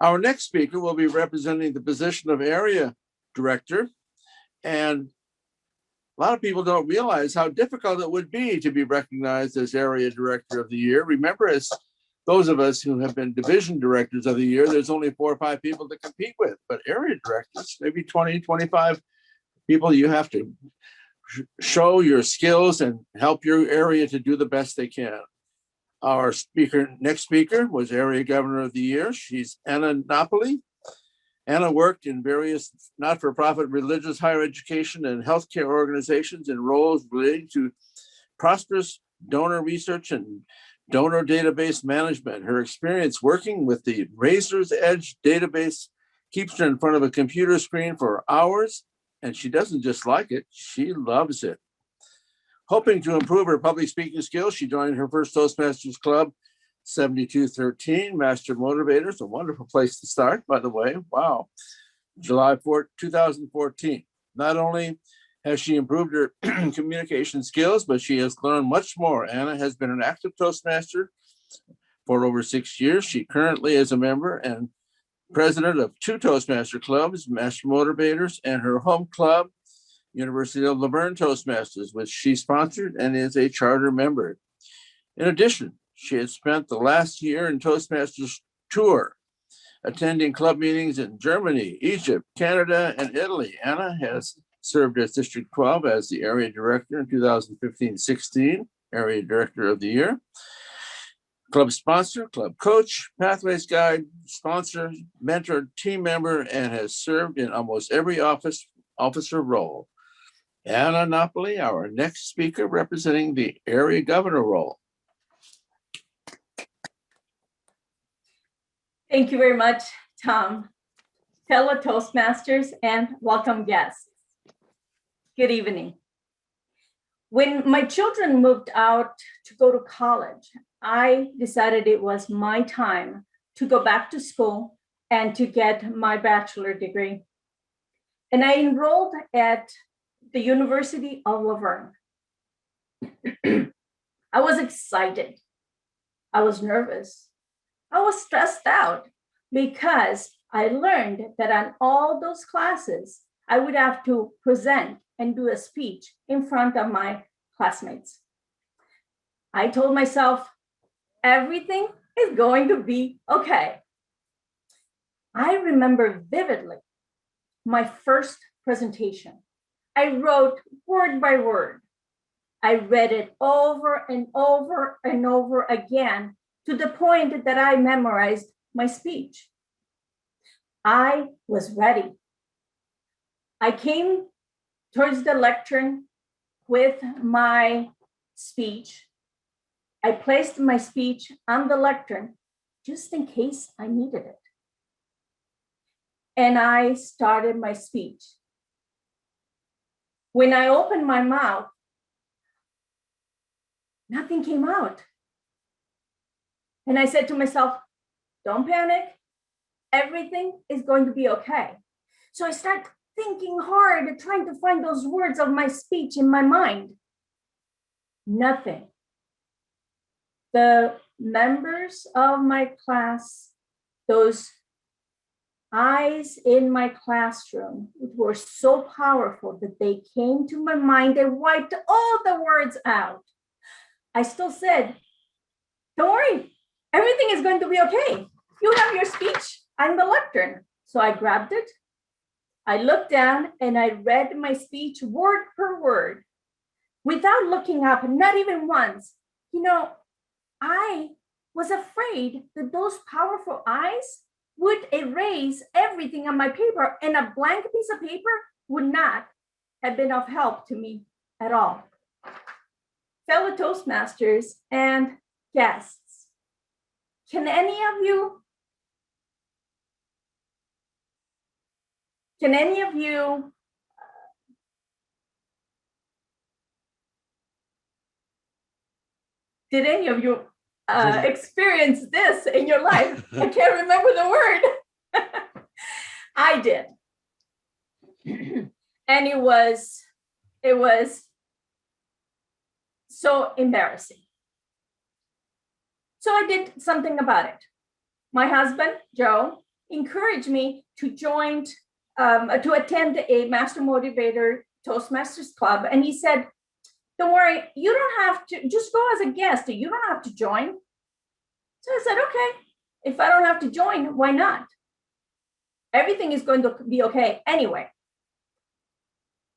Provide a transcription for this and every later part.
Our next speaker will be representing the position of area director. And a lot of people don't realize how difficult it would be to be recognized as area director of the year. Remember, as those of us who have been division directors of the year, there's only 4 or 5 people to compete with, but area directors, maybe 20, 25 people. You have to show your skills and help your area to do the best they can. Our next speaker was area governor of the year. She's Anna Napoli. Anna worked in various not-for-profit religious, higher education, and healthcare organizations in roles related to prosperous donor research and donor database management. Her experience working with the Razor's Edge database keeps her in front of a computer screen for hours, and she doesn't just like it, she loves it. Hoping to improve her public speaking skills, she joined her first Toastmasters Club, 7213, Master Motivators, a wonderful place to start, by the way. Wow. July 4, 2014. Not only has she improved her communication skills, but she has learned much more. Anna has been an active Toastmaster for over 6 years. She currently is a member and president of 2 Toastmaster clubs, Master Motivators, and her home club, University of Laverne Toastmasters, which she sponsored and is a charter member. In addition, she has spent the last year in Toastmasters tour, attending club meetings in Germany, Egypt, Canada, and Italy. Anna has served as District 12 as the area director in 2015-16, area director of the year, club sponsor, club coach, pathways guide, sponsor, mentor, team member, and has served in almost every officer role. Anna Napoli, our next speaker, representing the area governor role. Thank you very much, Tom. Fellow Toastmasters and welcome guests. Good evening. When my children moved out to go to college, I decided it was my time to go back to school and to get my bachelor degree. And I enrolled at the University of Laverne. I was excited. I was nervous. I was stressed out because I learned that on all those classes, I would have to present and do a speech in front of my classmates. I told myself, everything is going to be okay. I remember vividly my first presentation. I wrote word by word. I read it over and over and over again to the point that I memorized my speech. I was ready. I came towards the lectern with my speech. I placed my speech on the lectern just in case I needed it. And I started my speech. When I opened my mouth, nothing came out. And I said to myself, don't panic. Everything is going to be okay. So I started thinking hard and trying to find those words of my speech in my mind. Nothing. The members of my class, those eyes in my classroom were so powerful that they came to my mind and wiped all the words out. I still said, don't worry, everything is going to be okay. You have your speech on the lectern. So I grabbed it. I looked down and I read my speech word per word without looking up, not even once. You know, I was afraid that those powerful eyes would erase everything on my paper, and a blank piece of paper would not have been of help to me at all. Fellow Toastmasters and guests, can any of you did any of you experience this in your life? I can't remember the word. I did. And it was so embarrassing. So I did something about it. My husband, Joe, encouraged me to to attend a Master Motivator Toastmasters Club. And he said, don't worry, you don't have to, just go as a guest. You don't have to join. So I said, okay, if I don't have to join, why not? Everything is going to be okay anyway.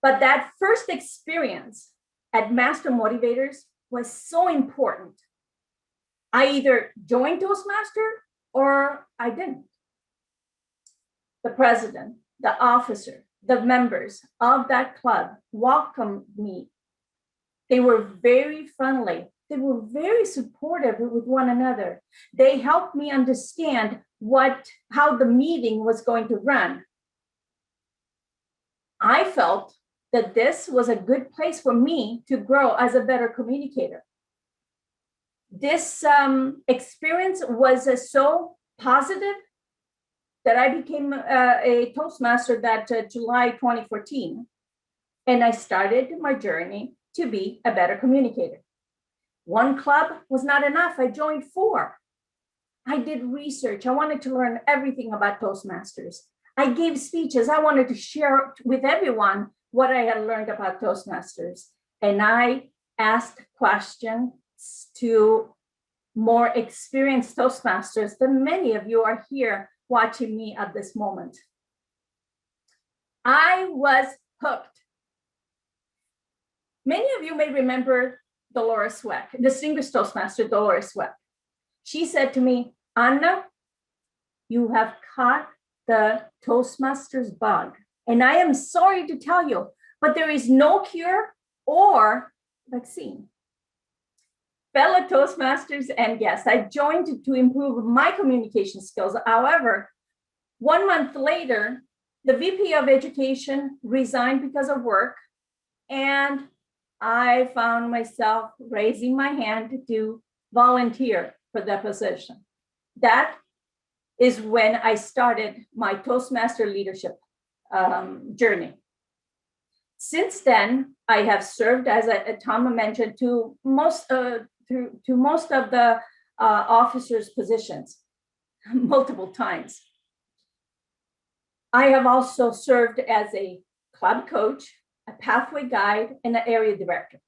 But that first experience at Master Motivators was so important. I either joined Toastmaster or I didn't. The president, the officer, the members of that club welcomed me. They were very friendly. They were very supportive with one another. They helped me understand how the meeting was going to run. I felt that this was a good place for me to grow as a better communicator. This experience was so positive that I became a Toastmaster that July 2014. And I started my journey to be a better communicator. One club was not enough. I joined 4. I did research. I wanted to learn everything about Toastmasters. I gave speeches. I wanted to share with everyone what I had learned about Toastmasters. And I asked questions to more experienced Toastmasters than many of you are here watching me at this moment. I was hooked. Many of you may remember Dolores Weck, distinguished Toastmaster Dolores Weck. She said to me, Anna, you have caught the Toastmasters bug. And I am sorry to tell you, but there is no cure or vaccine. Fellow Toastmasters and guests, I joined to improve my communication skills. However, 1 month later, the VP of Education resigned because of work, and I found myself raising my hand to volunteer for that position. That is when I started my Toastmaster leadership journey. Since then, I have served, as Tom mentioned, to most of the officers' positions multiple times. I have also served as a club coach, a pathway guide, and an area director.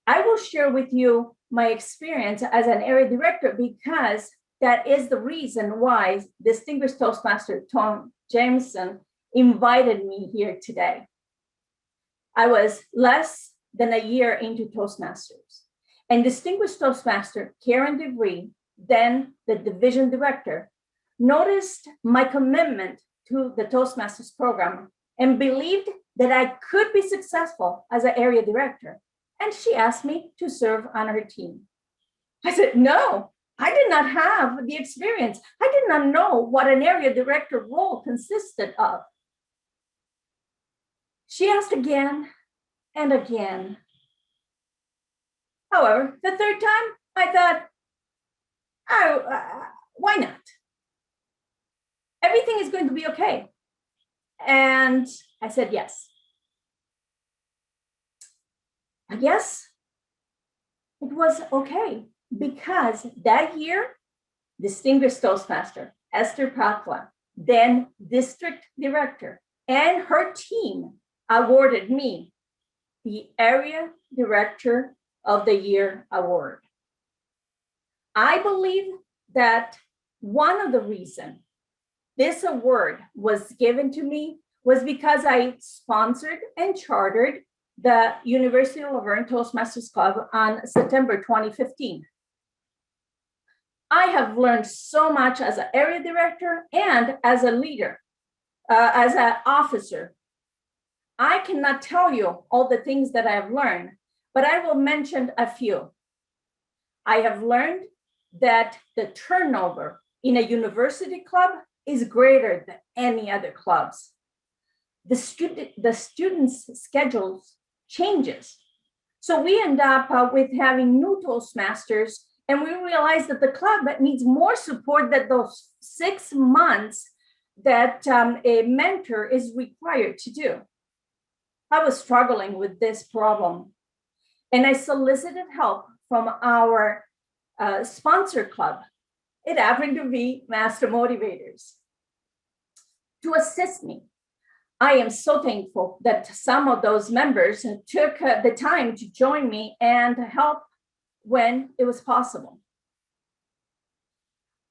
I will share with you my experience as an area director because that is the reason why distinguished Toastmaster Tom Jameson invited me here today. I was less than a year into Toastmasters, and distinguished Toastmaster Karen DeVries, then the division director, noticed my commitment to the Toastmasters program and believed that I could be successful as an area director. And she asked me to serve on her team. I said, no, I did not have the experience. I did not know what an area director role consisted of. She asked again and again. However, the third time, I thought, why not? Everything is going to be okay. And I said yes. I guess it was okay because that year, distinguished Toastmaster Esther Patla, then district director, and her team awarded me the Area Director of the Year award. I believe that one of the reasons this award was given to me was because I sponsored and chartered the University of Laverne Toastmasters Club on September 2015. I have learned so much as an area director and as a leader, as an officer. I cannot tell you all the things that I have learned, but I will mention a few. I have learned that the turnover in a university club is greater than any other clubs. The students' schedules changes. So we end up with having new Toastmasters, and we realize that the club needs more support than those 6 months that a mentor is required to do. I was struggling with this problem, and I solicited help from our sponsor club. It happened to be Master Motivators. to assist me. I am so thankful that some of those members took the time to join me and help when it was possible.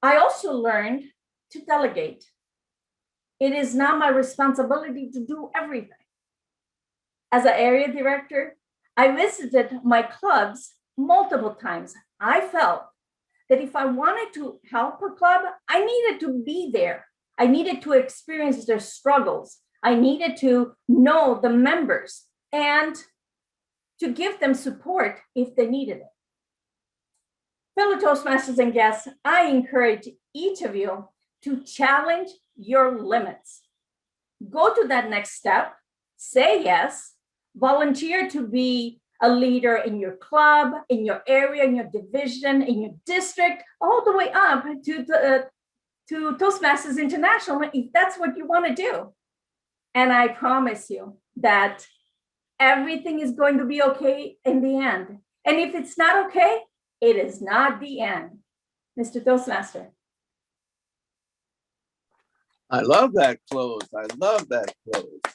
I also learned to delegate. It is not my responsibility to do everything. As an area director, I visited my clubs multiple times. I felt that if I wanted to help a club, I needed to be there. I needed to experience their struggles. I needed to know the members and to give them support if they needed it. Fellow Toastmasters and guests, I encourage each of you to challenge your limits. Go to that next step, say yes, volunteer to be a leader in your club, in your area, in your division, in your district, all the way up to Toastmasters International, if that's what you want to do. And I promise you that everything is going to be okay in the end. And if it's not okay, it is not the end. Mr. Toastmaster. I love that close. I love that close.